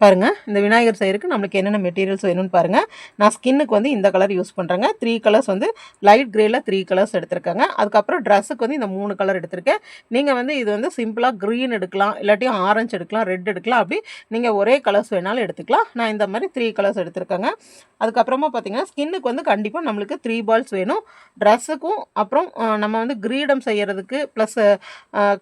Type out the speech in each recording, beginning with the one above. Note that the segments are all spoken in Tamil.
பாருங்கள், இந்த விநாயகர் செய்யறதுக்கு நம்மளுக்கு என்னென்ன மெட்டீரியல்ஸ் வேணும்னு பாருங்கள். நான் ஸ்கின்னுக்கு வந்து இந்த கலர் யூஸ் பண்ணுறேங்க. 3 கலர்ஸ் வந்து லைட் க்ரேயில் 3 கலர்ஸ் எடுத்திருக்கேங்க. அதுக்கப்புறம் ட்ரெஸ்ஸுக்கு வந்து இந்த 3 கலர் எடுத்திருக்கேன். நீங்கள் வந்து இது வந்து சிம்பிளாக க்ரீன் எடுக்கலாம், இல்லாட்டி ஆரஞ்சு எடுக்கலாம், ரெட் எடுக்கலாம். அப்படி நீங்கள் ஒரே கலர்ஸ் வேணாலும் எடுத்துக்கலாம். நான் இந்த மாதிரி 3 கலர்ஸ் எடுத்திருக்கேங்க. அதுக்கப்புறமா பார்த்தீங்கன்னா ஸ்கின்னுக்கு வந்து கண்டிப்பாக நம்மளுக்கு 3 பால்ஸ் வேணும். ட்ரெஸ்ஸுக்கும் அப்புறம் நம்ம வந்து கிரீடம் செய்கிறதுக்கு ப்ளஸ்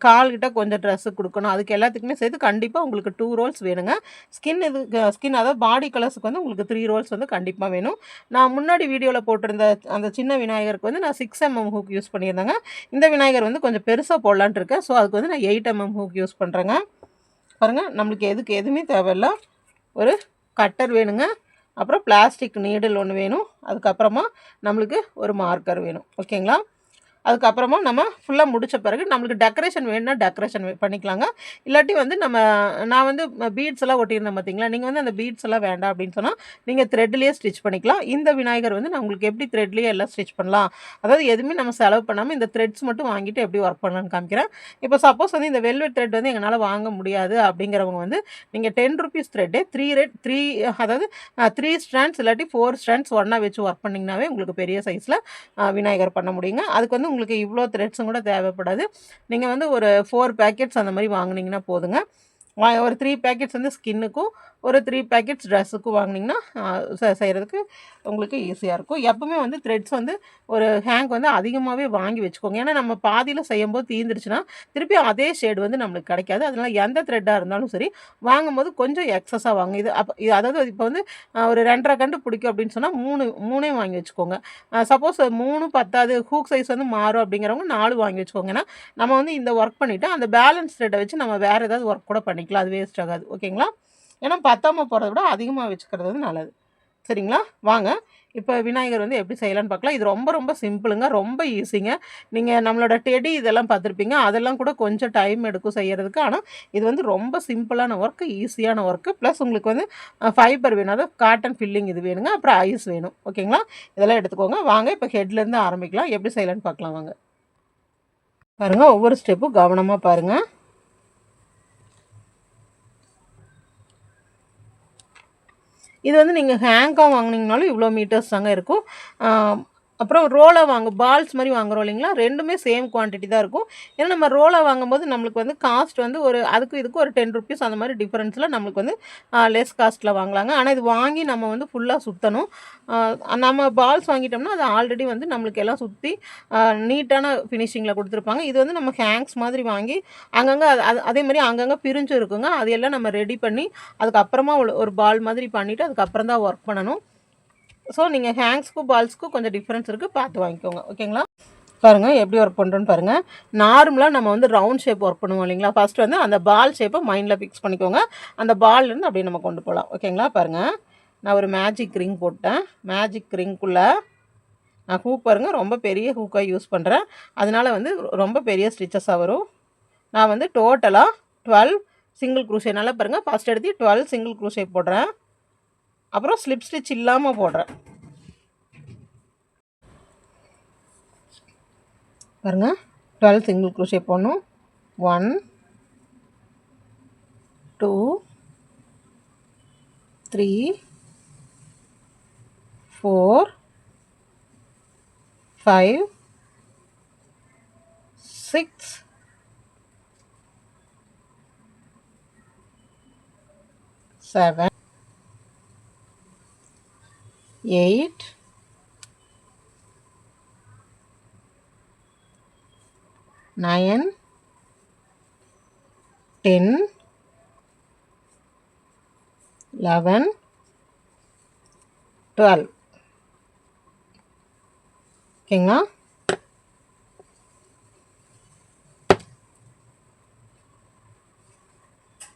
கால்கிட்ட கொஞ்சம் ட்ரெஸ்ஸு கொடுக்கணும். அதுக்கு எல்லாத்துக்குமே சேர்த்து கண்டிப்பாக உங்களுக்கு 2 ரோல்ஸ் வேணுங்க. ஸ்கின் அதாவது பாடி கலர்ஸுக்கு வந்து உங்களுக்கு 3 ரோல்ஸ் வந்து கண்டிப்பாக வேணும். நான் முன்னாடி வீடியோவில் போட்டிருந்த அந்த சின்ன விநாயகருக்கு வந்து நான் 6 mm ஹூக் யூஸ் பண்ணியிருந்தேங்க. இந்த விநாயகர் வந்து கொஞ்சம் பெருசாக போடலான்ட்டு இருக்கேன். ஸோ அதுக்கு வந்து நான் 8 mm ஹூக் யூஸ் பண்ணுறேங்க. பாருங்கள், நம்மளுக்கு எதுவுமே தேவையில்ல. ஒரு கட்டர் வேணுங்க, அப்புறம் பிளாஸ்டிக் நீடில் ஒன்று வேணும், அதுக்கப்புறமா நம்மளுக்கு ஒரு மார்க்கர் வேணும். ஓகேங்களா? அதுக்கப்புறமா நம்ம ஃபுல்லாக முடித்த பிறகு நம்மளுக்கு டெக்கரேஷன் வேணும்னா டெக்கரேஷன் பண்ணிக்கலாங்க. இல்லாட்டி வந்து நான் வந்து பீட்ஸ் எல்லாம் ஒட்டியிருந்தேன் பார்த்தீங்களா, நீங்கள் வந்து அந்த பீட்ஸ் எல்லாம் வேண்டாம் அப்படின்னு சொன்னால் நீங்கள் த்ரெட்லேயே ஸ்டிச் பண்ணிக்கலாம். இந்த விநாயகர் வந்து நான் உங்களுக்கு எப்படி த்ரெட்லேயே எல்லாம் ஸ்டிச் பண்ணலாம், அதாவது எதுவுமே நம்ம செலவு பண்ணாமல் இந்த த்ரெட்ஸ் மட்டும் வாங்கிட்டு எப்படி ஒர்க் பண்ணலான்னு காமிக்கிறேன். இப்போ சப்போஸ் வந்து இந்த வெல்வெட் த்ரெட் வந்து எங்களால் வாங்க முடியாது அப்படிங்கிறவங்க வந்து நீங்கள் 10 rupees த்ரெட்டே 3 அதாவது 3 ஸ்ட்ராண்ட்ஸ் இல்லாட்டி 4 ஸ்ட்ராண்ட்ஸ் ஒன்றா வச்சு ஒர்க் பண்ணிங்கனாவே உங்களுக்கு பெரிய சைஸில் விநாயகர் பண்ண முடியுங்க. அதுக்கு வந்து உங்களுக்கு இவ்வளோ த்ரெட்ஸும் கூட தேவைப்படாது. நீங்கள் வந்து ஒரு 4 பேக்கெட்ஸ் அந்த மாதிரி வாங்கினீங்கன்னா போதுங்க. ஒரு 3 பேக்கெட்ஸ் வந்து ஸ்கின்னுக்கும், ஒரு 3 பேக்கெட்ஸ் ட்ரெஸ்ஸுக்கும் வாங்கினீங்கன்னா செய்கிறதுக்கு உங்களுக்கு ஈஸியாக இருக்கும். எப்பவுமே வந்து த்ரெட்ஸ் வந்து ஒரு ஹேங்க் வந்து அதிகமாகவே வாங்கி வச்சுக்கோங்க. ஏன்னா நம்ம பாதியில் செய்யும்போது தீர்ந்துருச்சுன்னா திருப்பி அதே ஷேடு வந்து நம்மளுக்கு கிடைக்காது. அதனால் எந்த த்ரெட்டாக இருந்தாலும் சரி வாங்கும்போது கொஞ்சம் எக்ஸஸாக வாங்க. அதாவது இப்போ வந்து ஒரு 2.5 கண்டு பிடிக்கும் அப்படின்னு சொன்னால் 3 வாங்கி வச்சுக்கோங்க. சப்போஸ் 3 பத்தாது, ஹூக் சைஸ் வந்து மாறும் அப்படிங்கிறவங்க 4 வாங்கி வச்சுக்கோங்க. ஏன்னா நம்ம வந்து இந்த ஒர்க் பண்ணிவிட்டு அந்த பேலன்ஸ் த்ரெட்டை வச்சு நம்ம வேறு ஏதாவது ஒர்க் கூட பண்ணிக்கலாம். அது வேஸ்ட் ஆகாது. ஓகேங்களா? ஏன்னா பத்தாமல் போகிறத விட அதிகமாக வச்சுக்கிறது வந்து நல்லது. சரிங்களா? வாங்க இப்போ விநாயகர் வந்து எப்படி செய்யலான்னு பார்க்கலாம். இது ரொம்ப ரொம்ப சிம்பிளுங்க, ரொம்ப ஈஸிங்க. நீங்கள் நம்மளோட டெடி இதெல்லாம் பார்த்துருப்பீங்க, அதெல்லாம் கூட கொஞ்சம் டைம் எடுக்கும் செய்கிறதுக்கு. ஆனால் இது வந்து ரொம்ப சிம்பிளான ஒர்க்கு, ஈஸியான ஒர்க்கு. ப்ளஸ் உங்களுக்கு வந்து ஃபைபர் வேணும், அதாவது காட்டன் ஃபில்லிங் இது வேணுங்க, அப்புறம் ஐஸ் வேணும். ஓகேங்களா? இதெல்லாம் எடுத்துக்கோங்க. வாங்க இப்போ ஹெட்லேருந்து ஆரம்பிக்கலாம். எப்படி செய்யலான்னு பார்க்கலாம் வாங்க. பாருங்கள், ஒவ்வொரு ஸ்டெப்பும் கவனமாக பாருங்கள். இது வந்து நீங்கள் ஹேங்காக வாங்கினீங்கனாலும் இவ்வளோ மீட்டர்ஸ் தாங்க இருக்கும். அப்புறம் ரோலாக பால்ஸ் மாதிரி வாங்குகிறோம் இல்லைங்களா, ரெண்டுமே சேம் குவான்டிட்டி தான் இருக்கும். ஏன்னா நம்ம ரோலாக வாங்கும்போது நம்மளுக்கு வந்து காஸ்ட் வந்து அதுக்கும் இதுக்கும் ஒரு 10 rupees அந்த மாதிரி டிஃப்ரென்ஸில் நம்மளுக்கு வந்து லெஸ் காஸ்ட்டில் வாங்கலாங்க. ஆனால் இது வாங்கி நம்ம வந்து ஃபுல்லாக சுற்றணும். நம்ம பால்ஸ் வாங்கிட்டோம்னா அது ஆல்ரெடி வந்து நம்மளுக்கு எல்லாம் சுற்றி நீட்டான ஃபினிஷிங்கில் கொடுத்துருப்பாங்க. இது வந்து நம்ம ஹேங்க்ஸ் மாதிரி வாங்கி அங்கங்கே அதே மாதிரி அங்கங்கே பிரிஞ்சு இருக்குங்க. அதையெல்லாம் நம்ம ரெடி பண்ணி அதுக்கப்புறமா ஒரு பால் மாதிரி பண்ணிவிட்டு அதுக்கப்புறம் தான் ஒர்க் பண்ணணும். ஸோ நீங்கள் ஹேங்க்ஸ்க்கும் பால்ஸ்க்கும் கொஞ்சம் டிஃப்ரென்ஸ் இருக்குது, பார்த்து வாங்கிக்கோங்க. ஓகேங்களா? பாருங்கள் எப்படி ஒர்க் பண்ணுறோன்னு பாருங்கள். நார்மலாக நம்ம வந்து ரவுண்ட் ஷேப் ஒர்க் பண்ணுவோம் இல்லைங்களா, ஃபஸ்ட்டு வந்து அந்த பால் ஷேப்பை மைண்டில் ஃபிக்ஸ் பண்ணிக்கோங்க. அந்த பால்லேருந்து அப்படியே நம்ம கொண்டு போகலாம். ஓகேங்களா? பாருங்கள், நான் ஒரு மேஜிக் ரிங் போட்டேன். மேஜிக் ரிங்குள்ளே நான் ஹூக் பாருங்கள், ரொம்ப பெரிய ஹூக்காக யூஸ் பண்ணுறேன். அதனால் வந்து ரொம்ப பெரிய ஸ்டிச்சஸாக வரும். நான் வந்து டோட்டலாக 12 சிங்கிள் க்ரூஷே, நல்லா பாருங்கள், ஃபஸ்ட் எடுத்து 12 சிங்கிள் க்ரூஷே போடுறேன். அப்புறம் ஸ்லிப் ஸ்டிச் இல்லாமல் போடுறேன். பாருங்கள், 12 சிங்கிள் க்ரோஷே போடணும். 1 2 3 4 5 6 7 8 9 10 11 12. ஓகேங்களா?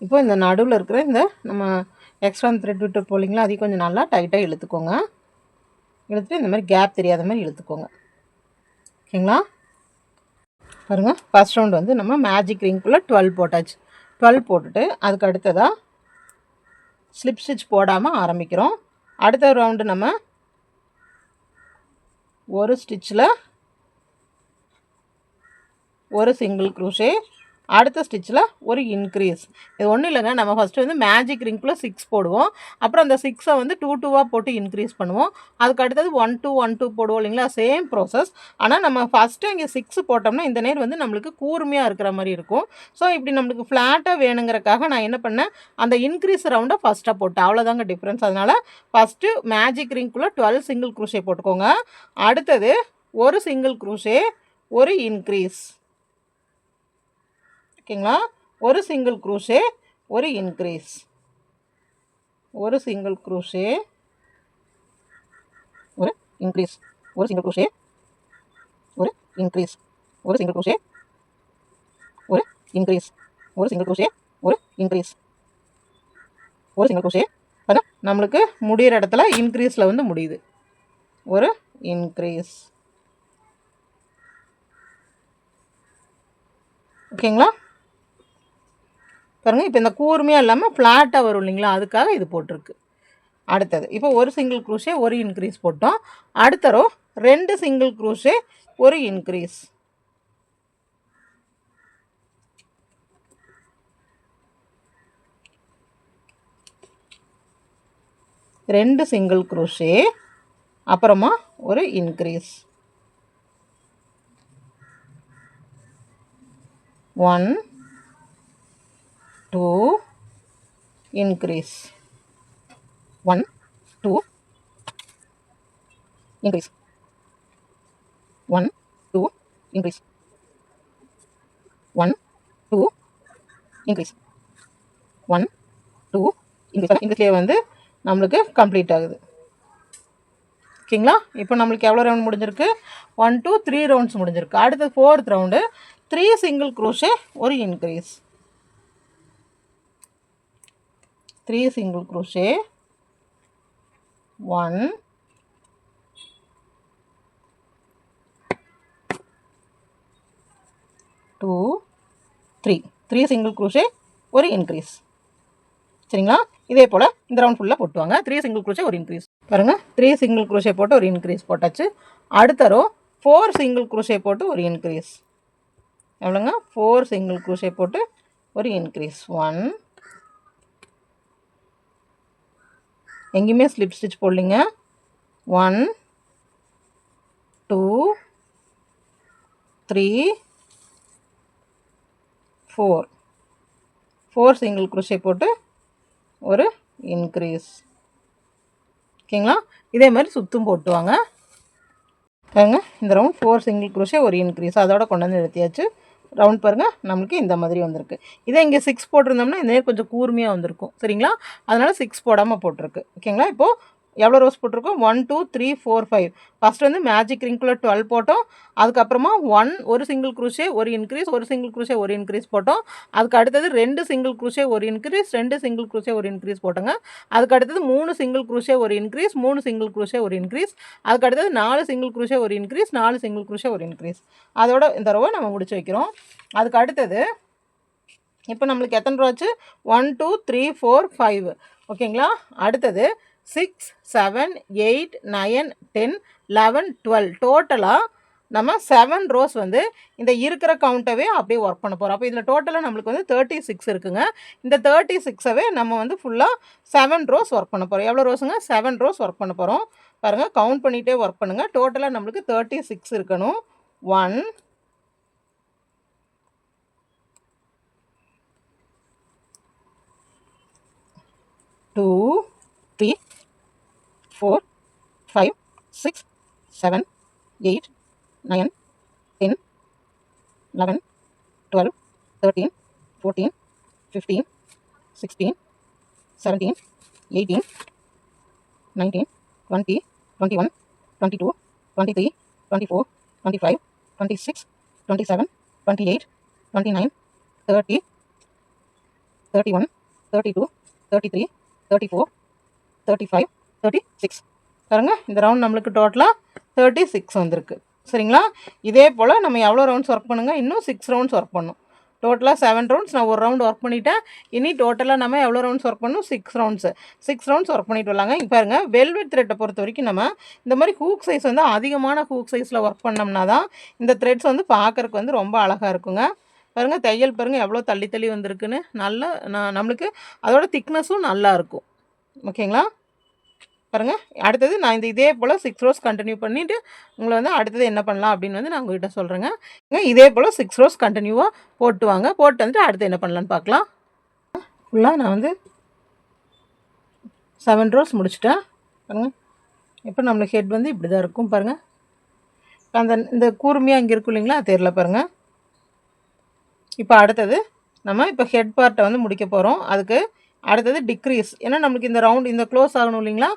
இப்போ இந்த நடுவில் இருக்கிற இந்த நம்ம எக்ஸ்ட்ரா த்ரெட் விட்டு போலிங்களா, அதையும் கொஞ்சம் நல்லா டைட்டாக இழுத்துக்கோங்க. இழுத்துட்டு இந்த மாதிரி கேப் தெரியாத மாதிரி இழுத்துக்கோங்க. ஓகேங்களா? பாருங்கள், ஃபஸ்ட் ரவுண்ட் வந்து நம்ம மேஜிக் ரிங்குள்ளே 12 போட்டாச்சு. 12 போட்டுட்டு அதுக்கு அடுத்ததாக ஸ்லிப் ஸ்டிச் போடாமல் ஆரம்பிக்கிறோம். அடுத்த ரவுண்டு நம்ம ஒரு ஸ்டிச்சில் ஒரு சிங்கிள் க்ரூஷே, அடுத்த ஸ்டிச்சில் ஒரு இன்க்ரீஸ். இது ஒன்றும் இல்லைங்க, நம்ம ஃபஸ்ட்டு வந்து மேஜிக் ரிங்குள்ளே 6 போடுவோம். அப்புறம் அந்த 6 வந்து 2 2வாக போட்டு இன்க்ரீஸ் பண்ணுவோம். அதுக்கு அடுத்தது 1 2 1 2 போடுவோம் இல்லைங்களா, சேம் ப்ராசஸ். ஆனால் நம்ம ஃபஸ்ட்டு இங்கே 6 போட்டோம்னா இந்த நேர் வந்து நம்மளுக்கு கூர்மையாக இருக்கிற மாதிரி இருக்கும். ஸோ இப்படி நம்மளுக்கு ஃப்ளாட்டாக வேணுங்கிறக்காக நான் என்ன பண்ணேன், அந்த இன்க்ரீஸ் ரவுண்டை ஃபஸ்ட்டாக போட்டேன். அவ்வளோதாங்க டிஃப்ரென்ஸ். அதனால் ஃபஸ்ட்டு மேஜிக் ரிங்குள்ளே 12 சிங்கிள் க்ரூஷே போட்டுக்கோங்க. அடுத்தது ஒரு சிங்கிள் க்ரூஷே, ஒரு இன்க்ரீஸ். ஓகேங்களா, ஒரு சிங்கிள் க்ரூஷே, ஒரு இன்க்ரீஸ், ஒரு சிங்கிள் க்ரூஷே, ஒரு இன்க்ரீஸ், ஒரு சிங்கிள் க்ரூஷே, ஒரு இன்க்ரீஸ், ஒரு சிங்கிள் க்ரூஷே, ஒரு இன்க்ரீஸ், ஒரு சிங்கிள் க்ரூஷே, ஒரு இன்க்ரீஸ், ஒரு சிங்கிள் க்ரூஷே. நம்மளுக்கு முடிகிற இடத்துல இன்க்ரீஸில் வந்து முடியுது. ஒரு இன்க்ரீஸ். ஓகேங்களா, பாருங்கள். இப்போ இந்த கூர்மையாக இல்லாமல் ஃப்ளாட்டாக வரும் இல்லைங்களா, அதுக்காக இது போட்டிருக்கு. அடுத்தது இப்போ ஒரு சிங்கிள் க்ரூஷே, ஒரு இன்க்ரீஸ் போட்டோம். அடுத்த ரோ 2 சிங்கிள் க்ரூஷே, ஒரு இன்க்ரீஸ். ரெண்டு சிங்கிள் க்ரூஷே, அப்புறமா ஒரு increase. 1 2 increase, 1 2 increase, 1 2 increase, 1 2 increase, 1 2 increase. இன்க்ரீஸ்லேயே வந்து நம்மளுக்கு கம்ப்ளீட் ஆகுது. ஓகேங்களா, இப்போ நம்மளுக்கு எவ்வளோ ரவுண்ட் முடிஞ்சிருக்கு, 1 2 3 ரவுண்ட்ஸ் முடிஞ்சிருக்கு. அடுத்து 4th ரவுண்டு 3 சிங்கிள் க்ரூஷே, ஒரு increase, 3 single crochet, 1 2 3 single crochet, ஒரு இன்க்ரீஸ். சரிங்களா, இதே போல் இந்த ரவுண்ட் ஃபுல்லாக போட்டுவாங்க. 3 சிங்கிள் க்ரூஷே, ஒரு இன்க்ரீஸ். பாருங்கள், 3 சிங்கிள் க்ரூஷே போட்டு ஒரு இன்க்ரீஸ் போட்டாச்சு. அடுத்த ரோ 4 சிங்கிள் க்ரூஷே போட்டு ஒரு இன்க்ரீஸ். எவ்வளோங்க, 4 சிங்கிள் க்ரூஷே போட்டு ஒரு இன்க்ரீஸ். 1 எங்கேயுமே ஸ்லிப் ஸ்டிச் போடலிங்க. 1 2 3 4 சிங்கிள் க்ரூஷே போட்டு ஒரு இன்க்ரீஸ். ஓகேங்களா, இதே மாதிரி சுற்றும் போட்டுவாங்க. பாருங்க, இந்த ரவுண்ட் 4 சிங்கிள் க்ரூஷே, ஒரு இன்க்ரீஸ். அதோட கொண்டு வந்து நிறுத்தியாச்சு. ரவுண்ட் பாருங்கள், நம்மளுக்கு இந்த மாதிரி வந்திருக்கு. இதே இங்கே 6 போட்டிருந்தோம்னா இந்த கொஞ்சம் கூர்மையாக வந்திருக்கும். சரிங்களா, அதனால் 6 போடாமல் போட்டிருக்கு. ஓகேங்களா, இப்போது எவ்வளோ ரோஸ் போட்டிருக்கோம், 1 2 3 4 5. ஃபஸ்ட்டு வந்து மேஜிக் ரிங்குள்ளே 12 போட்டோம். அதுக்கப்புறமா ஒரு சிங்கிள் க்ரூஷே, ஒரு இன்க்ரீஸ், ஒரு சிங்கிள் க்ரூஷே, ஒரு இன்க்ரீஸ் போட்டோம். அதுக்கு அடுத்தது 2 சிங்கிள் க்ரூஷே, ஒரு இன்க்ரீஸ், 2 சிங்கிள் க்ரூஷே, ஒரு இன்க்ரீஸ் போட்டோங்க. அதுக்கு அடுத்தது 3 சிங்கிள் க்ரூஷே, ஒரு இன்க்ரீஸ், 3 சிங்கிள் க்ரூஷே, ஒரு இன்க்ரீஸ். அதுக்கு அடுத்தது 4 சிங்கிள் க்ரூஷே, ஒரு இன்க்ரீஸ், 4 சிங்கிள் க்ரூஷே, ஒரு இன்க்ரீஸ். அதோட இந்த ரவை நம்ம முடிச்சு வைக்கிறோம். அதுக்கு அடுத்தது இப்போ நம்மளுக்கு எத்தனை ரோ ஆச்சு, 1 2 3 4 5. ஓகேங்களா, அடுத்தது 6 7 8 9 10 11 12. டோட்டலாக நம்ம 7 ரோஸ் வந்து இந்த இருக்கிற கவுண்டவே அப்படியே ஒர்க் பண்ண போகிறோம். அப்போ இதில் டோட்டலாக நம்மளுக்கு வந்து 36 இருக்குங்க. இந்த 36வே நம்ம வந்து ஃபுல்லாக 7 ரோஸ் ஒர்க் பண்ண போகிறோம். எவ்வளோ ரோஸுங்க, 7 ரோஸ் ஒர்க் பண்ண போகிறோம். பாருங்கள், கவுண்ட் பண்ணிகிட்டே ஒர்க் பண்ணுங்கள். டோட்டலாக நம்மளுக்கு 36 இருக்கணும். 1 2 3 4 5 6 7 8 9 10 11 12 13 14 15 16 17 18 19 20 21 22 23 24 25 26 27 28 29 30 31 32 33 34 35 36. பாருங்க, இந்த ரவுண்ட் நம்மளுக்கு டோட்டலாக 36 வந்திருக்கு. சரிங்களா, இதே போல் நம்ம எவ்வளோ ரவுண்ட்ஸ் ஒர்க் பண்ணுங்க, இன்னும் 6 ரவுண்ட்ஸ் ஒர்க் பண்ணும். டோட்டலாக 7 ரவுண்ட்ஸ். நான் ஒரு ரவுண்ட் ஒர்க் பண்ணிட்டேன். இனி டோட்டலாக நம்ம எவ்வளோ ரவுண்ட்ஸ் ஒர்க் பண்ணணும், 6 ரவுண்ட்ஸ் ஒர்க் பண்ணிட்டு வரலாங்க. இங்கே பாருங்கள், வெல்வெட் த்ரெட்டை பொறுத்த வரைக்கும் நம்ம இந்த மாதிரி ஹூக் சைஸ் வந்து அதிகமான ஹூக் சைஸில் ஒர்க் பண்ணோம்னா தான் இந்த த்ரெட்ஸ் வந்து பார்க்குறக்கு வந்து ரொம்ப அழகாக இருக்குங்க. பாருங்கள் தையல் பாருங்கள் எவ்வளோ தள்ளி தள்ளி வந்திருக்குன்னு. நல்லா நம்மளுக்கு அதோட திக்னஸும் நல்லா இருக்கும். ஓகேங்களா? பாருங்கள் அடுத்தது நான் இதே போல் 6 ரோஸ் கண்டினியூ பண்ணிவிட்டு உங்களை வந்து அடுத்தது என்ன பண்ணலாம் அப்படின்னு வந்து நான் உங்கள்கிட்ட சொல்கிறேங்க. இதே போல் 6 ரோஸ் கண்டினியூவாக போட்டு வாங்க. போட்டு வந்துட்டு அடுத்து என்ன பண்ணலான்னு பார்க்கலாம். ஃபுல்லாக நான் வந்து 7 ரோஸ் முடிச்சிட்டேன். பாருங்கள் இப்போ நம்மளுக்கு ஹெட் வந்து இப்படி தான் இருக்கும். பாருங்கள் இந்த கூர்மையாக இங்கே இருக்கும் இல்லைங்களா, தெரியல பாருங்கள். இப்போ அடுத்தது நம்ம இப்போ ஹெட் பார்ட்டை வந்து முடிக்க போகிறோம். அதுக்கு அடுத்தது டிக்ரீஸ். ஏன்னா நம்மளுக்கு இந்த ரவுண்ட் இந்த க்ளோஸ் ஆகணும் இல்லைங்களா,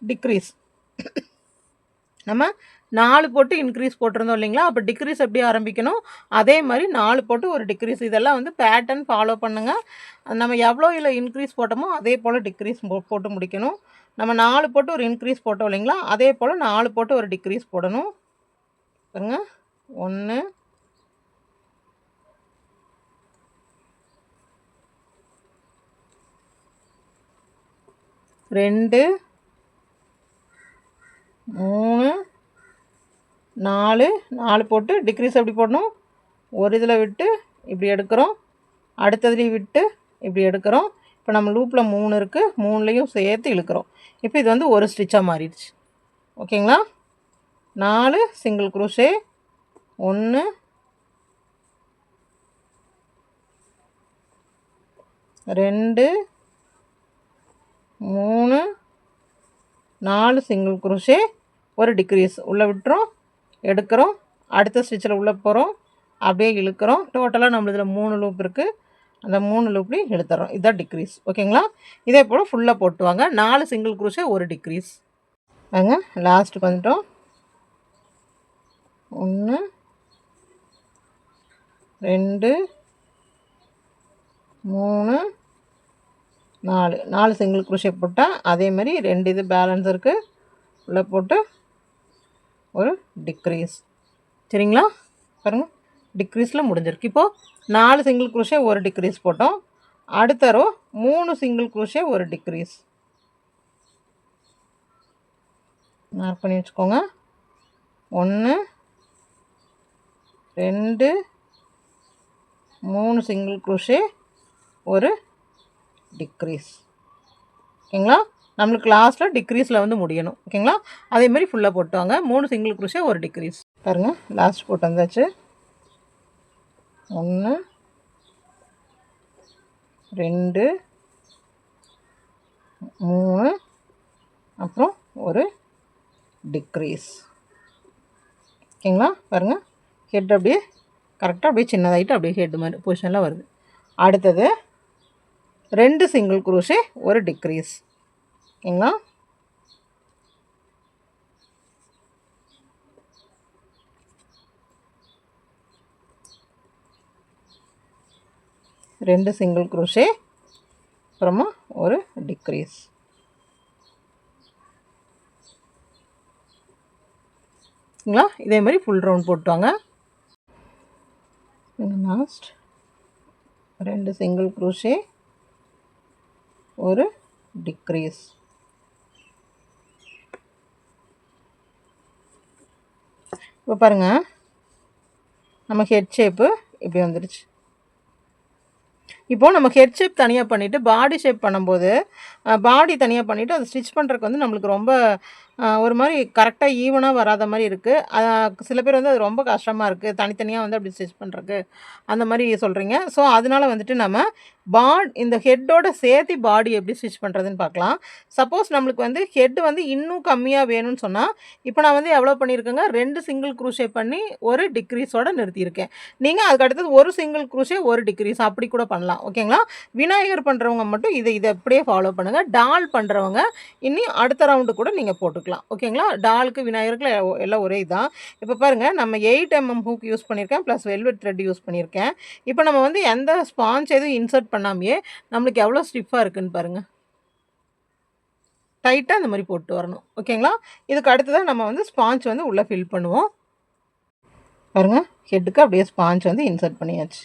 டிக்ரீஸ். நம்ம 4 போட்டு இன்க்ரீஸ் போட்டிருந்தோம் இல்லைங்களா, அப்போ டிக்ரீஸ் எப்படி ஆரம்பிக்கணும், அதே மாதிரி 4 போட்டு ஒரு டிக்ரீஸ். இதெல்லாம் வந்து பேட்டர்ன் ஃபாலோ பண்ணுங்கள். நம்ம எவ்வளோ இல்லை இன்க்ரீஸ் போட்டோமோ அதே போல் டிக்ரீஸ் போட்டு முடிக்கணும். நம்ம 4 போட்டு ஒரு இன்க்ரீஸ் போட்டோம் இல்லைங்களா, அதே போல் 4 போட்டு ஒரு டிக்ரீஸ் போடணும். பாருங்க 1 2 3 4 4 போட்டு டிக்ரீஸ் எப்படி போடணும், ஒரு இதில் விட்டு இப்படி எடுக்கிறோம், அடுத்ததுலேயும் விட்டு இப்படி எடுக்கிறோம். இப்போ நம்ம லூப்பில் 3 இருக்குது, 3லையும் சேர்த்து இழுக்கிறோம். இப்போ இது வந்து ஒரு ஸ்டிச்சாக மாறிடுச்சு. ஓகேங்களா? 4 சிங்கிள் குரோஷே, 1 2 3 4 சிங்கிள் குரோஷே, ஒரு டிக்ரீஸ் உள்ளே விட்டுறோம், எடுக்கிறோம், அடுத்த ஸ்டிச்சில் உள்ளே போகிறோம், அப்படியே இழுக்கிறோம். டோட்டலாக நம்ம இதில் 3 லூப் இருக்குது, அந்த 3 லூப்லேயும் எடுத்துறோம். இதுதான் டிக்ரீஸ். ஓகேங்களா? இதே போல் ஃபுல்லாக போட்டுவாங்க. 4 சிங்கிள் குரோஷே, ஒரு டிக்ரீஸ். வாங்க லாஸ்ட்டுக்கு வந்துட்டோம். 1 2 3 4 சிங்கிள் குரோஷே போட்டால் அதே மாதிரி 2 இது பேலன்ஸ் இருக்குது, உள்ளே போட்டு ஒரு டிக்ரீஸ். சரிங்களா? பாருங்கள் டிக்ரீஸில் முடிஞ்சிருக்கு. இப்போது 4 சிங்கிள் குரோஷே, ஒரு டிக்ரீஸ் போட்டோம். அடுத்த ரோ 3 சிங்கிள் குரோஷே, ஒரு டிக்ரீஸ். மார்க் பண்ணி வச்சுக்கோங்க. 1 2 3 சிங்கிள் குரோஷே, ஒரு டிக்ரீஸ். ஓகேங்களா? நம்மளுக்கு லாஸ்ட்டில் டிக்ரீஸில் வந்து முடியணும். ஓகேங்களா? அதே மாதிரி ஃபுல்லாக போட்டுவாங்க. 3 சிங்கிள் குரோஷே, ஒரு டிக்ரீஸ். பாருங்கள் லாஸ்ட் போட்டு வந்தாச்சு. 1 2 3 அப்புறம் ஒரு டிக்ரீஸ். ஓகேங்களா? பாருங்கள் ஹெட் அப்படியே கரெக்டாக அப்படியே சின்னதாகிட்டு அப்படியே ஹெட் மாதிரி பொசிஷனில் வருது. அடுத்தது 2 சிங்கிள் குரோஷே, ஒரு டிக்ரீஸ். ஓகேங்களா? ரெண்டு சிங்கிள் குரோஷே, அப்புறமா ஒரு டிக்ரீஸ். ஓகேங்களா? இதே மாதிரி ஃபுல் ரவுண்ட் போட்டுவாங்க. லாஸ்ட் 2 சிங்கிள் குரோஷே, ஒரு டிக்ரீஸ். இப்போ பாருங்கள் நம்ம ஹெட் ஷேப்பு இப்படி வந்துடுச்சு. இப்போது நம்ம ஹெட் ஷேப் தனியாக பண்ணிவிட்டு பாடி ஷேப் பண்ணும்போது பாடி தனியாக பண்ணிவிட்டு அதை ஸ்டிச் பண்ணுறதுக்கு வந்து நம்மளுக்கு ரொம்ப ஒரு மாதிரி கரெக்டாக ஈவனாக வராத மாதிரி இருக்குது. சில பேர் வந்து அது ரொம்ப கஷ்டமாக இருக்குது தனித்தனியாக வந்து அப்படி ஸ்டிச் பண்ணுறதுக்கு அந்த மாதிரி சொல்கிறீங்க. ஸோ அதனால் வந்துட்டு நம்ம இந்த ஹெட்டோட சேர்த்து பாடி எப்படி ஸ்டிச் பண்ணுறதுன்னு பார்க்கலாம். சப்போஸ் நம்மளுக்கு வந்து ஹெட் வந்து இன்னும் கம்மியாக வேணும்னு சொன்னால் இப்போ நான் வந்து எவ்வளோ பண்ணியிருக்கேங்க, 2 சிங்கிள் குரோஷே பண்ணி ஒரு டிக்ரீஸோடு நிறுத்தியிருக்கேன். நீங்கள் அதுக்கு அடுத்தது ஒரு சிங்கிள் குரோஷே, ஒரு டிக்ரீஸ் அப்படி கூட பண்ணலாம். ஓகேங்களா? விநாயகர் பண்ணுறவங்க மட்டும் இதை அப்படியே ஃபாலோ பண்ணுங்கள். டால் பண்ணுறவங்க இன்னும் அடுத்த ரவுண்டு கூட நீங்கள் போட்டுக்கலாம். ஓகேங்களா? டாலுக்கு விநாயகருக்கு எல்லாம் ஒரே தான். இப்போ பாருங்கள் நம்ம 8 mm ஹூக் யூஸ் பண்ணியிருக்கேன், ப்ளஸ் வெல்வெட் த்ரெட் யூஸ் பண்ணியிருக்கேன். இப்போ நம்ம வந்து எந்த ஸ்பாஞ்ச் எதுவும் இன்சர்ட் பண்ணாமையே நம்மளுக்கு எவ்வளோ ஸ்டிஃபாக இருக்குதுன்னு பாருங்கள். டைட்டாக இந்த மாதிரி போட்டு வரணும். ஓகேங்களா? இதுக்கு அடுத்ததான் நம்ம வந்து ஸ்பாஞ்ச் வந்து உள்ளே ஃபில் பண்ணுவோம். பாருங்கள் ஹெட்டுக்கு அப்படியே ஸ்பாஞ்ச் வந்து இன்சர்ட் பண்ணியாச்சு.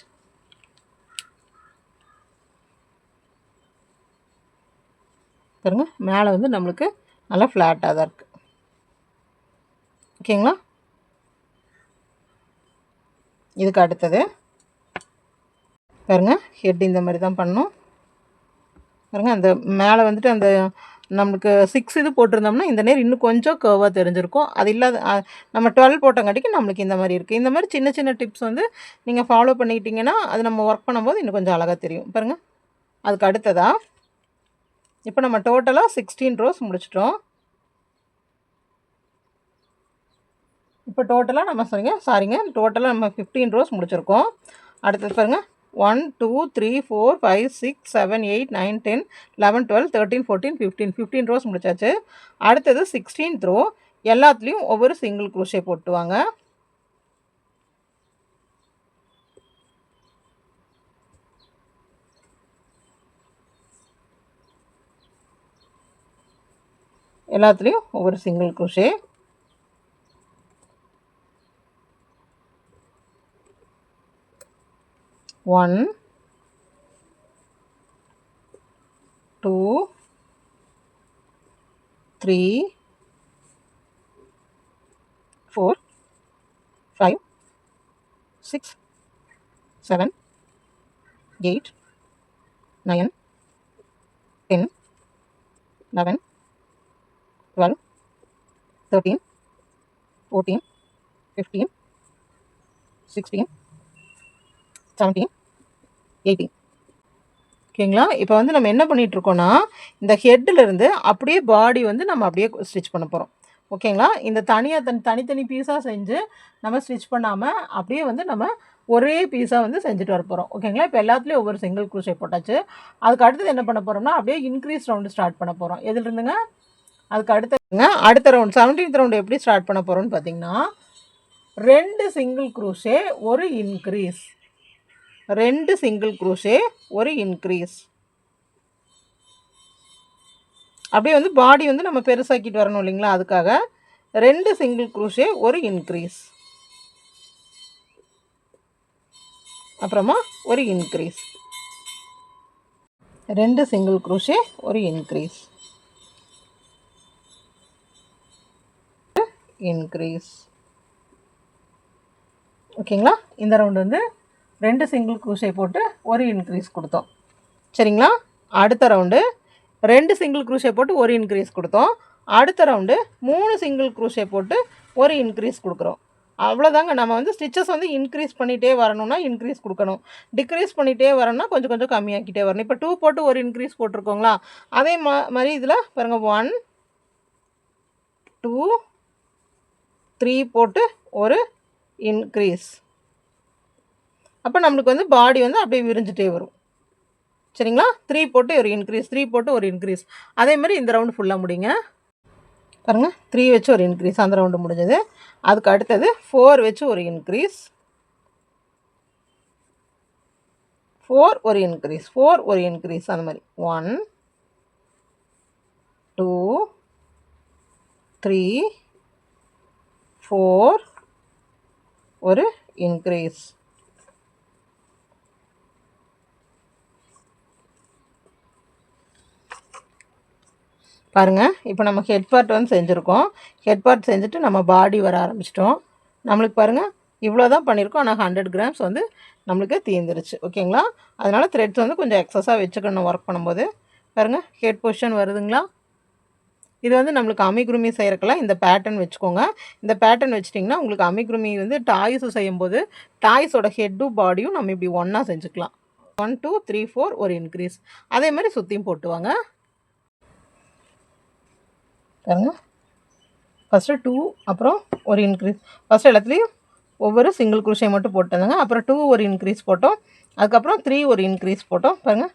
பாருங்கள் மேலே வந்து நம்மளுக்கு நல்லா ஃப்ளாட்டாக தான் இருக்குது. ஓகேங்களா? இதுக்கு அடுத்தது பாருங்கள் ஹெட் இந்த மாதிரி தான் பண்ணணும். பாருங்கள் அந்த மேலே வந்துட்டு அந்த நம்மளுக்கு 6 இது போட்டிருந்தோம்னா இந்த நேரம் இன்னும் கொஞ்சம் கர்வாக தெரிஞ்சிருக்கும். அது இல்லாத நம்ம 12 போட்டங்காட்டிக்கு நம்மளுக்கு இந்த மாதிரி இருக்குது. இந்த மாதிரி சின்ன சின்ன டிப்ஸ் வந்து நீங்கள் ஃபாலோ பண்ணிக்கிட்டிங்கன்னா அது நம்ம ஒர்க் பண்ணும்போது இன்னும் கொஞ்சம் அழகாக தெரியும். பாருங்கள் அதுக்கு அடுத்ததாக இப்போ நம்ம டோட்டலாக 16 ரோஸ் முடிச்சிட்டோம். இப்போ டோட்டலாக நம்ம டோட்டலாக நம்ம 15 ரோஸ் முடிச்சிருக்கோம். அடுத்தது பாருங்கள் 1 2 3 4 5 6 7 8 9 10 11 12 13 14 15 ரோஸ் முடிச்சாச்சு. அடுத்தது 16th ரோ எல்லாத்துலேயும் ஒவ்வொரு சிங்கிள் க்ரோஷே போட்டுவாங்க. எல்லாத்துலேயும் ஒவ்வொரு சிங்கிள் க்ரோஷே. ஒன் 2 3 4 5 6 7 8 9 10 11 12 13 14 15 16 17 18. ஓகேங்களா? இப்போ வந்து நம்ம என்ன பண்ணிகிட்ருக்கோன்னா இந்த ஹெட்டிலிருந்து அப்படியே பாடி வந்து நம்ம அப்படியே ஸ்டிச் பண்ண போகிறோம். ஓகேங்களா? இந்த தனித்தனி பீஸாக செஞ்சு நம்ம ஸ்டிச் பண்ணாமல் அப்படியே வந்து நம்ம ஒரே பீஸாக வந்து செஞ்சுட்டு வர போகிறோம். ஓகேங்களா? இப்போ எல்லாத்துலேயும் ஒவ்வொரு சிங்கிள் க்ரோஷே போட்டாச்சு. அதுக்கு அடுத்தது என்ன பண்ண போகிறோம்னா அப்படியே இன்க்ரீஸ் ரவுண்டு ஸ்டார்ட் பண்ண போகிறோம். எதுலேருந்துங்க? அதுக்கு அடுத்த ரவுண்ட் 17th ரவுண்டு எப்படி ஸ்டார்ட் பண்ண போகிறோம்னு பார்த்தீங்கன்னா 2 சிங்கிள் க்ரோஷே ஒரு இன்க்ரீஸ், 2 சிங்கிள் க்ரோஷே ஒரு இன்க்ரீஸ். அப்படியே வந்து பாடி வந்து நம்ம பெருசாக்கிட்டு வரணும் இல்லைங்களா? அதுக்காக 2 சிங்கிள் க்ரோஷே ஒரு இன்க்ரீஸ், அப்புறமா ஒரு இன்க்ரீஸ், 2 சிங்கிள் க்ரோஷே ஒரு இன்க்ரீஸ், இன்க்ரீஸ். ஓகேங்களா? இந்த ரவுண்டு வந்து 2 சிங்கிள் க்ரோஷே போட்டு ஒரு இன்க்ரீஸ் கொடுத்தோம். சரிங்களா? அடுத்த ரவுண்டு 2 சிங்கிள் க்ரோஷே போட்டு ஒரு இன்க்ரீஸ் கொடுத்தோம். அடுத்த ரவுண்டு 3 சிங்கிள் க்ரோஷே போட்டு ஒரு இன்க்ரீஸ் கொடுக்குறோம். அவ்வளோதாங்க. நம்ம வந்து ஸ்டிச்சஸ் வந்து இன்க்ரீஸ் பண்ணிகிட்டே வரணும்னா இன்க்ரீஸ் கொடுக்கணும், டிக்ரீஸ் பண்ணிகிட்டே வரணும்னா கொஞ்சம் கொஞ்சம் கம்மியாக்கிட்டே வரணும். இப்போ 2 போட்டு ஒரு இன்க்ரீஸ் போட்டிருக்கோங்களா? அதே மாதிரி இதில் பாருங்கள் 1 2 3 போட்டு ஒரு இன்க்ரீஸ். அப்போ நம்மளுக்கு வந்து பாடி வந்து அப்படியே விரிஞ்சிட்டே வரும். சரிங்களா? 3 போட்டு ஒரு இன்க்ரீஸ், 3 போட்டு ஒரு இன்க்ரீஸ். அதே மாதிரி இந்த ரவுண்டு ஃபுல்லாக முடிங்க. பாருங்கள் 3 வச்சு ஒரு இன்க்ரீஸ், அந்த ரவுண்டு முடிஞ்சது. அதுக்கு அடுத்தது 4 வச்சு ஒரு இன்க்ரீஸ், 4 ஒரு இன்க்ரீஸ், 4 ஒரு இன்க்ரீஸ். அந்த மாதிரி 1 2 3 4 ஒரு இன்க்ரீஸ். பாருங்கள் இப்போ நம்ம ஹெட் பார்ட் வந்து செஞ்சுருக்கோம். ஹெட் பார்ட் செஞ்சுட்டு நம்ம பாடி வர ஆரம்பிச்சிட்டோம். நம்மளுக்கு பாருங்கள் இவ்வளோ தான் பண்ணியிருக்கோம். ஆனால் 100 கிராம்ஸ் வந்து நம்மளுக்கு தீர்ந்துருச்சு. ஓகேங்களா? அதனால் த்ரெட்ஸ் வந்து கொஞ்சம் எக்ஸஸாக வச்சுக்கணும் ஒர்க் பண்ணும்போது. பாருங்கள் ஹெட் பொசிஷன் வருதுங்களா? இது வந்து நம்மளுக்கு அமிகுருமி செய்கிறக்கெல்லாம் இந்த பேட்டர்ன் வச்சுக்கோங்க. இந்த பேட்டர்ன் வச்சிட்டிங்கன்னா உங்களுக்கு அமிகுருமி வந்து டாய்ஸு செய்யும்போது டாய்ஸோட ஹெட்டும் பாடியும் நம்ம இப்படி ஒன்றா செஞ்சுக்கலாம். 1 2 3 4 ஒரு இன்க்ரீஸ். அதே மாதிரி சுற்றியும் போட்டுவாங்க. பாருங்க ஃபஸ்ட்டு 2 அப்புறம் ஒரு இன்க்ரீஸ். ஃபஸ்ட்டு எல்லாத்துலேயும் ஒவ்வொரு சிங்கிள் க்ரோஷே மட்டும் போட்டுருந்தாங்க. அப்புறம் 2 ஒரு இன்க்ரீஸ் போட்டோம். அதுக்கப்புறம் 3 ஒரு இன்க்ரீஸ் போட்டோம். பாருங்கள்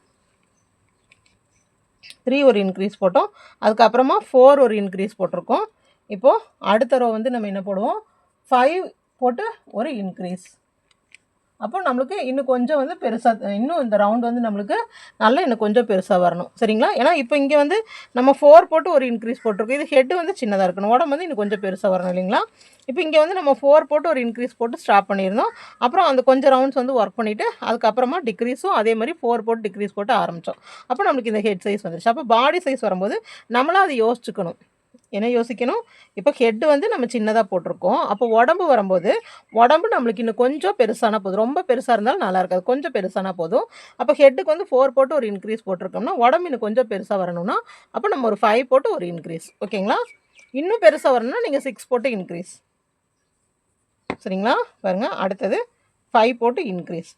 3 ஒரு இன்க்ரீஸ் போட்டோம். அதுக்கப்புறமா 4 ஒரு இன்க்ரீஸ் போட்டிருக்கோம். இப்போது அடுத்த ரோ வந்து நம்ம என்ன போடுவோம், 5 போட்டு ஒரு இன்க்ரீஸ். அப்போ நம்மளுக்கு இன்னும் கொஞ்சம் வந்து பெருசாக, இன்னும் இந்த ரவுண்ட் வந்து நம்மளுக்கு நல்லா இன்னும் கொஞ்சம் பெருசாக வரணும். சரிங்களா? ஏன்னா இப்போ இங்கே வந்து நம்ம 4 போட்டு ஒரு இன்க்ரீஸ் போட்டிருக்கோம். இது ஹெட்டு வந்து சின்னதாக இருக்கணும், உடம்பு வந்து இன்னும் கொஞ்சம் பெருசாக வரணும் இல்லைங்களா? இப்போ இங்கே வந்து நம்ம 4 போட்டு ஒரு இன்க்ரீஸ் போட்டு ஸ்டாப் பண்ணியிருந்தோம். அப்புறம் அந்த கொஞ்சம் ரவுண்ட்ஸ் வந்து ஒர்க் பண்ணிவிட்டு அதுக்கப்புறமா டிக்ரீஸும் அதே மாதிரி 4 போட்டு டிக்ரீஸ் போட்டு ஆரம்பித்தோம். அப்போ நம்மளுக்கு இந்த ஹெட் சைஸ் வந்துடுச்சு. அப்போ பாடி சைஸ் வரும்போது நம்மளாம் அதை யோசிச்சுக்கணும். என்ன யோசிக்கணும், இப்போ ஹெட் வந்து நம்ம சின்னதாக போட்டிருக்கோம். அப்போ உடம்பு வரும்போது உடம்பு நம்மளுக்கு இன்னும் கொஞ்சம் பெருசானா போதும். ரொம்ப பெருசாக இருந்தாலும் நல்லா இருக்காது. கொஞ்சம் பெருசானா போதும். அப்போ ஹெட்டுக்கு வந்து 4 போட்டு ஒரு இன்க்ரீஸ் போட்டிருக்கோம்னா உடம்பு இன்னும் கொஞ்சம் பெருசாக வரணும்னா அப்போ நம்ம ஒரு 5 போட்டு ஒரு இன்க்ரீஸ். ஓகேங்களா? இன்னும் பெருசாக வரணும்னா நீங்கள் 6 போட்டு இன்க்ரீஸ். சரிங்களா? பாருங்கள், அடுத்தது 5 போட்டு இன்க்ரீஸ்.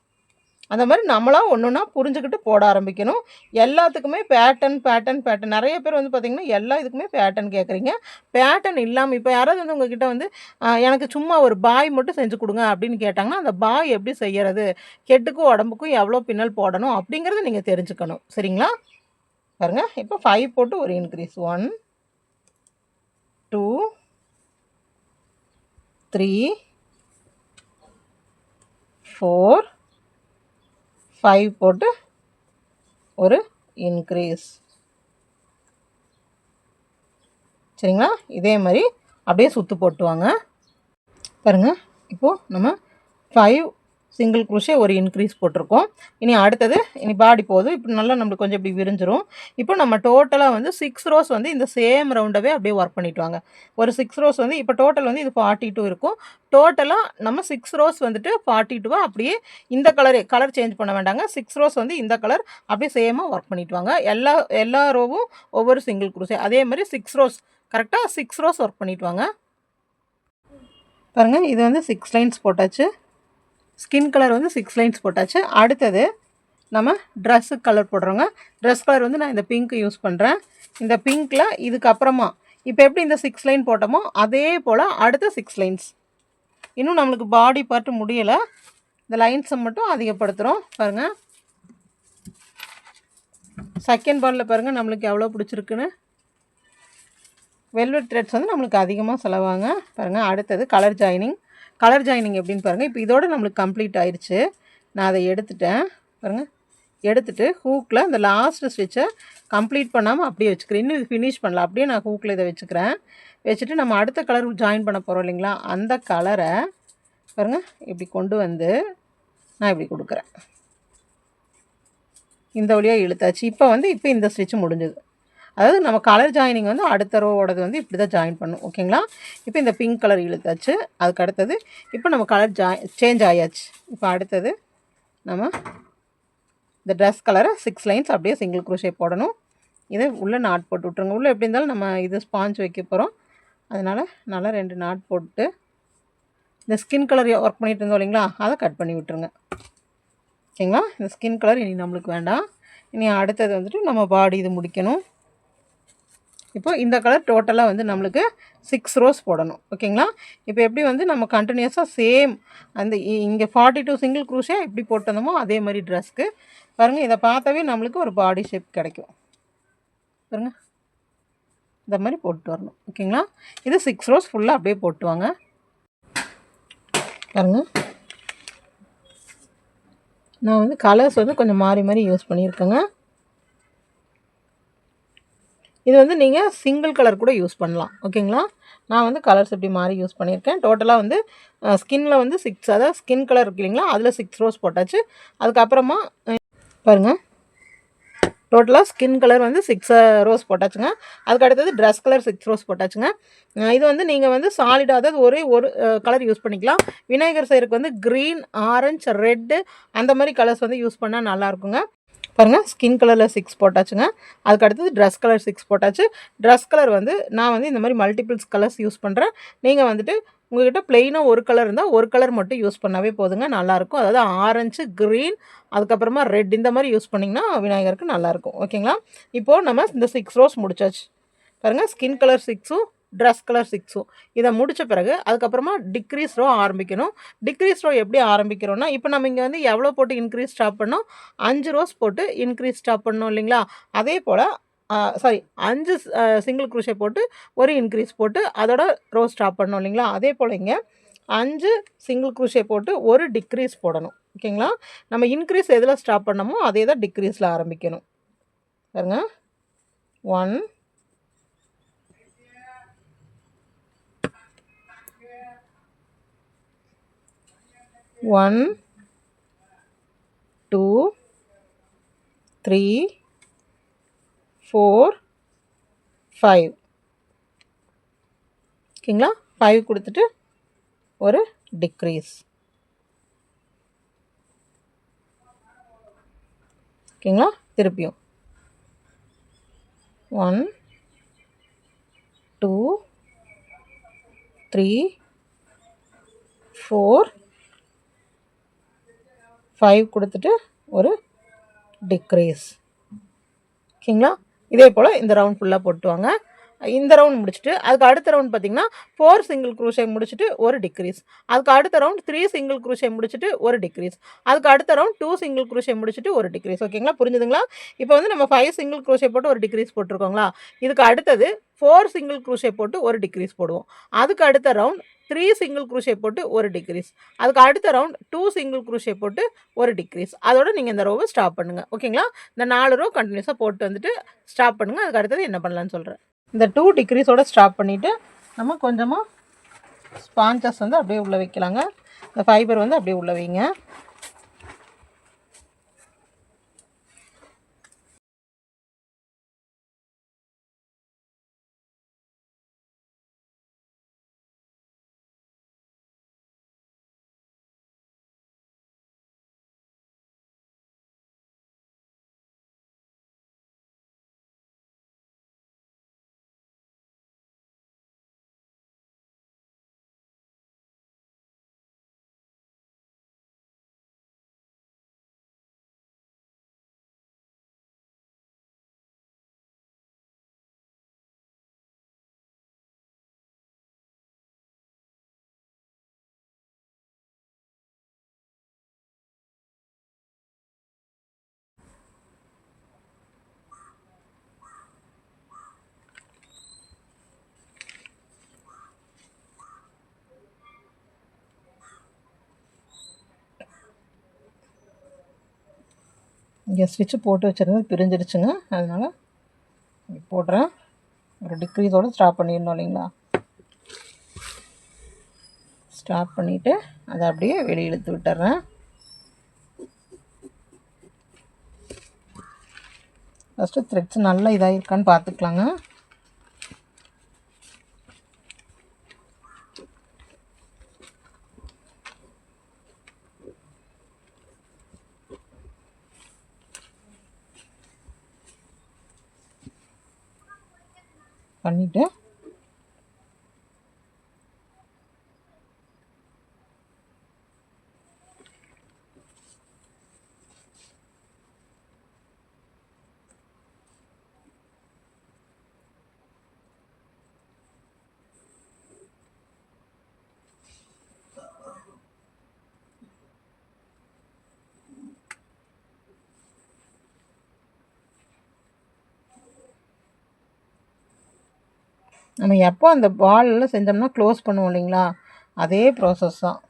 அந்த மாதிரி நம்மளாம் ஒன்றுன்னா புரிஞ்சுக்கிட்டு போட ஆரம்பிக்கணும். எல்லாத்துக்குமே பேட்டர்ன் நிறைய பேர் வந்து பார்த்திங்கன்னா எல்லா இதுக்குமே பேட்டர்ன் கேட்குறீங்க. பேட்டர்ன் இல்லாமல் இப்போ யாராவது வந்து உங்ககிட்ட வந்து எனக்கு சும்மா ஒரு பாய் மட்டும் செஞ்சு கொடுங்க அப்படின்னு கேட்டாங்கன்னா அந்த பாய் எப்படி செய்கிறது, ஹெட்டுக்கும் உடம்புக்கும் எவ்வளோ பின்னல் போடணும் அப்படிங்கிறத நீங்கள் தெரிஞ்சுக்கணும். சரிங்களா? பாருங்கள், இப்போ 5 போட்டு ஒரு இன்க்ரீஸ். 1 2 3 4 5 போட்டு ஒரு இன்க்ரீஸ். சரிங்களா? இதே மாதிரி அப்படியே சுற்று போட்டுவாங்க. பாருங்கள், இப்போது நம்ம 5 சிங்கிள் குரோஷே ஒரு இன்க்ரீஸ் போட்டிருக்கோம். இனி அடுத்தது இனி பாடி போதும். இப்போ நல்லா நம்மளுக்கு கொஞ்சம் இப்படி விரிஞ்சிரும். இப்போ நம்ம டோட்டலாக வந்து 6 ரோஸ் வந்து இந்த சேம் ரவுண்டவே அப்படியே ஒர்க் பண்ணிட்டு வாங்க. ஒரு 6 ரோஸ் வந்து இப்போ டோட்டல் வந்து இது 42 இருக்கும். டோட்டலாக நம்ம 6 ரோஸ் வந்துட்டு 42 அப்படியே இந்த கலர் சேஞ்ச் பண்ண வேண்டாங்க. 6 ரோஸ் வந்து இந்த கலர் அப்படியே சேமாக ஒர்க் பண்ணிட்டு வாங்க. எல்லா ரோவும் ஒவ்வொரு சிங்கிள் குரோஷே. அதே மாதிரி 6 ரோஸ் கரெக்டாக 6 ரோஸ் ஒர்க் பண்ணிட்டு வாங்க. பாருங்கள், இது வந்து 6 லைன்ஸ் போட்டாச்சு. ஸ்கின் கலர் வந்து 6 லைன்ஸ் போட்டாச்சு. அடுத்தது நம்ம ட்ரெஸ்ஸு கலர் போடுறோங்க. ட்ரெஸ் கலர் வந்து நான் இந்த பிங்க் யூஸ் பண்ணுறேன். இந்த பிங்க்கில் இதுக்கப்புறமா இப்போ எப்படி இந்த 6 லைன் போட்டோமோ அதே போல் அடுத்த 6 லைன்ஸ். இன்னும் நம்மளுக்கு பாடி பார்ட்டு முடியலை. இந்த லைன்ஸை மட்டும் அதிகப்படுத்துகிறோம். பாருங்கள், செகண்ட் பார்ட்டில் பாருங்கள் நம்மளுக்கு எவ்வளோ பிடிச்சிருக்குன்னு. வெல்வெட் த்ரெட்ஸ் வந்து நம்மளுக்கு அதிகமாக செலவாங்க. பாருங்கள், அடுத்தது கலர் ஜாயினிங் எப்படின்னு பாருங்கள். இப்போ இதோட நம்மளுக்கு கம்ப்ளீட் ஆயிடுச்சு. நான் அதை எடுத்துட்டேன். பாருங்கள், எடுத்துகிட்டு ஹூக்கில் இந்த லாஸ்ட் ஸ்டிச்சை கம்ப்ளீட் பண்ணாமல் அப்படியே வச்சுக்கிறேன். இன்னும் இது ஃபினிஷ் பண்ணல. அப்படியே நான் ஹூக்கில் இதை வச்சுக்கிறேன். வச்சுட்டு நம்ம அடுத்த கலர் ஜாயின் பண்ண போகிறோம் இல்லைங்களா, அந்த கலரை பாருங்கள் இப்படி கொண்டு வந்து நான் இப்படி கொடுக்குறேன். இந்த வழியாக இழுத்தாச்சு. இப்போ இந்த ஸ்டிச்சு முடிஞ்சது. அதாவது நம்ம கலர் ஜாயினிங் வந்து அடுத்த ரோவோடது வந்து இப்படி தான் ஜாயின் பண்ணும். ஓகேங்களா? இப்போ இந்த பிங்க் கலர் இழுத்தாச்சு. அதுக்கு அடுத்தது இப்போ நம்ம கலர் சேஞ்ச் ஆயாச்சு. இப்போ அடுத்தது நம்ம இந்த ட்ரெஸ் கலரை 6 லைன்ஸ் அப்படியே சிங்கிள் குரோஷே போடணும். இதை உள்ளே நாட் போட்டு விட்ருங்க. உள்ளே எப்படி இருந்தாலும் நம்ம இது ஸ்பாஞ்ச் வைக்க போகிறோம். அதனால் நல்லா 2 நாட் போட்டு இந்த ஸ்கின் கலர் ஒர்க் பண்ணிட்டு இருந்தோம் இல்லைங்களா, அதை கட் பண்ணி விட்டுருங்க. ஓகேங்களா? இந்த ஸ்கின் கலர் இனி நம்மளுக்கு வேண்டாம். இனி அடுத்தது வந்துட்டு நம்ம பாடி இது முடிக்கணும். இப்போ இந்த கலர் டோட்டலாக வந்து நம்மளுக்கு 6 ரோஸ் போடணும். ஓகேங்களா? இப்போ எப்படி வந்து நம்ம கண்டினியூஸாக சேம் அந்த இங்கே 42 சிங்கிள் குரோஷே எப்படி போட்டோமோ அதே மாதிரி ட்ரெஸ்க்கு பாருங்கள். இதை பார்த்தாவே நம்மளுக்கு ஒரு பாடி ஷேப் கிடைக்கும். பாருங்கள், இந்த மாதிரி போட்டு வரணும். ஓகேங்களா? இது 6 ரோஸ் ஃபுல்லாக அப்படியே போட்டுவாங்க. பாருங்கள், நான் வந்து கலர்ஸ் வந்து கொஞ்சம் மாறி யூஸ் பண்ணியிருக்கேங்க. இது வந்து நீங்கள் சிங்கிள் கலர் கூட யூஸ் பண்ணலாம். ஓகேங்களா? நான் வந்து கலர்ஸ் இப்படி மாறி யூஸ் பண்ணியிருக்கேன். டோட்டலாக வந்து ஸ்கின்னில் வந்து 6, அதாவது ஸ்கின் கலர் இருக்கு இல்லைங்களா, அதில் 6 ரோஸ் போட்டாச்சு. அதுக்கப்புறமா பாருங்கள், டோட்டலாக ஸ்கின் கலர் வந்து 6 ரோஸ் போட்டாச்சுங்க. அதுக்கு அடுத்தது ட்ரெஸ் கலர் 6 ரோஸ் போட்டாச்சுங்க. இது வந்து நீங்கள் வந்து சாலிடாக, அதாவது ஒரே ஒரு கலர் யூஸ் பண்ணிக்கலாம். விநாயகர் செய்கிறதுக்கு வந்து க்ரீன், ஆரஞ்சு, ரெட்டு அந்த மாதிரி கலர்ஸ் வந்து யூஸ் பண்ணால் நல்லாயிருக்குங்க. பாருங்கள், ஸ்கின் கலரில் 6 போட்டாச்சுங்க. அதுக்கு அடுத்தது ட்ரெஸ் கலர் 6 போட்டாச்சு. ட்ரெஸ் கலர் வந்து நான் வந்து இந்த மாதிரி மல்டிபிள்ஸ் கலர்ஸ் யூஸ் பண்ணுறேன். நீங்கள் வந்துட்டு உங்கள்கிட்ட ப்ளெயினாக ஒரு கலர் இருந்தால் ஒரு கலர் மட்டும் யூஸ் பண்ணாவே போதுங்க, நல்லாயிருக்கும். அதாவது ஆரஞ்சு, க்ரீன், அதுக்கப்புறமா ரெட் இந்த மாதிரி யூஸ் பண்ணிங்கன்னா விநாயகருக்கு நல்லாயிருக்கும். ஓகேங்களா? இப்போது நம்ம இந்த 6 ரோஸ் முடிச்சாச்சு. பாருங்கள், ஸ்கின் கலர் 6ம் ட்ரெஸ் கலர் 6ம் இதை முடித்த பிறகு அதுக்கப்புறமா டிக்ரீஸ் ரோ ஆரம்பிக்கணும். டிக்ரீஸ் ரோ எப்படி ஆரம்பிக்கிறோன்னா, இப்போ நம்ம இங்கே வந்து எவ்வளோ போட்டு இன்க்ரீஸ் ஸ்டாப் பண்ணோம், 5 ரோஸ் போட்டு இன்க்ரீஸ் ஸ்டாப் பண்ணோம் இல்லைங்களா, அதே போல் 5 சிங்கிள் குரோஷே போட்டு ஒரு இன்க்ரீஸ் போட்டு அதோட ரோ ஸ்டாப் பண்ணோம் இல்லைங்களா, அதே போல் இங்கே 5 சிங்கிள் குரோஷே போட்டு ஒரு டிக்ரீஸ் போடணும். ஓகேங்களா? நம்ம இன்க்ரீஸ் எதில் ஸ்டாப் பண்ணமோ அதே தான் டிக்ரீஸில் ஆரம்பிக்கணும். பாருங்க, 1 1 2 3 4 5 ஓகேங்களா? 5 கொடுத்துட்டு ஒரு டிக்ரீஸ். ஓகேங்களா? திருப்பியும் 1 2 3 4 5 கொடுத்துட்டு ஒரு டிக்ரீஸ். ஓகேங்களா? இதே போல் இந்த ரவுண்ட் ஃபுல்லாக போட்டுவாங்க. இந்த ரவுண்ட் முடிச்சுட்டு அதுக்கு அடுத்த ரவுண்ட் பார்த்திங்கன்னா 4 சிங்கிள் க்ரூஷே முடிச்சுட்டு ஒரு டிக்ரீஸ். அதுக்கு அடுத்த ரவுண்ட் 3 சிங்கிள் க்ரூஷே முடிச்சுட்டு ஒரு டிக்ரீஸ். அதுக்கு அடுத்த ரவுண்ட் 2 சிங்கிள் க்ரூஷே முடிச்சுட்டு ஒரு டிக்ரீஸ். ஓகேங்களா? புரிஞ்சுதுங்களா? இப்போ வந்து நம்ம 5 சிங்கிள் க்ரூஷே போட்டு ஒரு டிக்ரீஸ் போட்டிருக்கோங்களா? இதுக்கு அடுத்தது 4 சிங்கிள் க்ரூஷே போட்டு ஒரு டிக்ரீஸ் போடுவோம். அதுக்கு அடுத்த ரவுண்ட் 3 சிங்கிள் க்ரூஷே போட்டு ஒரு டிக்ரீஸ். அதுக்கு அடுத்த ரவுண்ட் 2 சிங்கிள் க்ரூஷே போட்டு ஒரு டிக்ரீஸ். அதோட நீங்கள் இந்த ரோவை ஸ்டாப் பண்ணுங்கள். ஓகேங்களா? இந்த 4 ரோ கண்டினியூஸாக போட்டு வந்துட்டு ஸ்டாப் பண்ணுங்கள். அதுக்கு அடுத்தது என்ன பண்ணலான்னு சொல்கிறேன். இந்த 2 டிக்ரீஸோடு ஸ்டாப் பண்ணிவிட்டு நம்ம கொஞ்சமாக ஸ்பான்சஸ் வந்து அப்படியே உள்ளே வைக்கலாங்க. இந்த ஃபைபர் வந்து அப்படியே உள்ளே வைங்க. இங்கே ஸ்விட்சு போட்டு வச்சுருந்தது பிரிஞ்சிடுச்சுங்க. அதனால் போடுறேன். ஒரு டிக்ரீஸோடு ஸ்டாப் பண்ணிடணும் இல்லைங்களா? ஸ்டாப் பண்ணிவிட்டு அதை அப்படியே வெளியே இழுத்து விட்டுறேன். ஃபஸ்ட்டு த்ரெட்ஸ் நல்லா இதாக இருக்கான்னு பார்த்துக்கலாங்க. பண்ணிவிட்டு நம்ம எப்போ அந்த பால்லாம் செஞ்சோம்னா க்ளோஸ் பண்ணுவோம் இல்லைங்களா? அதே ப்ராசஸ் தான்.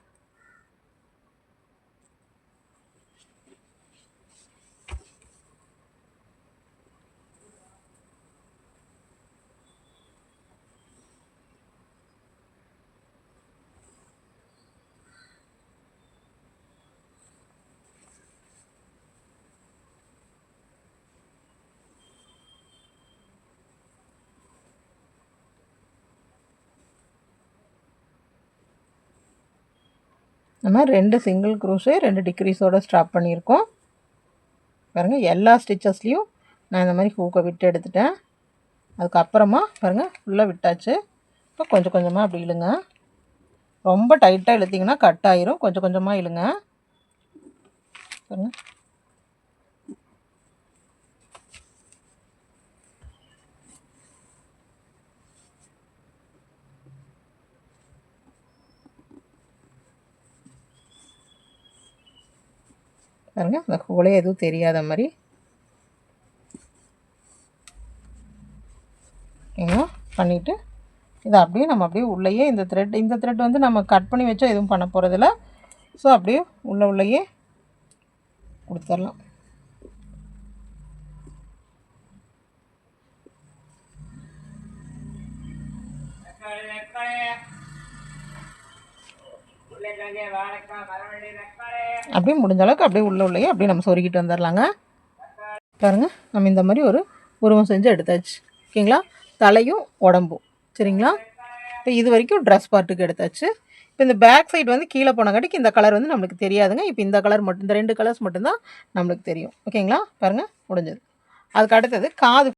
நம்ம 2 சிங்கிள் க்ரூஷே 2 டிக்ரீஸோடு ஸ்டாப் பண்ணியிருக்கோம். பாருங்கள், எல்லா ஸ்டிச்சஸ்லேயும் நான் இந்த மாதிரி ஹூக்கை விட்டு எடுத்துட்டேன். அதுக்கப்புறமா பாருங்கள் ஃபுல்லாக விட்டாச்சு. இப்போ கொஞ்சம் கொஞ்சமாக அப்படி இழுங்க. ரொம்ப டைட்டாக இழுத்திங்கன்னா கட் ஆயிரும். கொஞ்சம் கொஞ்சமாக இழுங்க. பாருங்கள், பாருங்கள் அந்த ஹோலே எதுவும் தெரியாத மாதிரி பண்ணிவிட்டு இதை அப்படியே நம்ம அப்படியே உள்ளேயே இந்த த்ரெட் வந்து நம்ம கட் பண்ணி வச்சா எதுவும் பண்ண போகிறதில்ல. ஸோ அப்படியே உள்ளேயே கொடுத்துடலாம். அப்படியே முடிஞ்ச அளவுக்கு அப்படியே உள்ளேயே அப்படியே நம்ம சொருகிட்டு வந்துடலாங்க. பாருங்கள், நம்ம இந்த மாதிரி ஒரு உருவம் செஞ்சு எடுத்தாச்சு. ஓகேங்களா? தலையும் உடம்பும். சரிங்களா? இப்போ இது வரைக்கும் ட்ரெஸ் பார்ட்டுக்கு எடுத்தாச்சு. இப்போ இந்த பேக் சைடு வந்து கீழே போனங்காட்டிக்கு இந்த கலர் வந்து நம்மளுக்கு தெரியாதுங்க. இப்போ இந்த கலர் மட்டும், இந்த 2 கலர்ஸ் மட்டும்தான் நம்மளுக்கு தெரியும். ஓகேங்களா? பாருங்கள், முடிஞ்சது. அதுக்கு அடுத்தது காது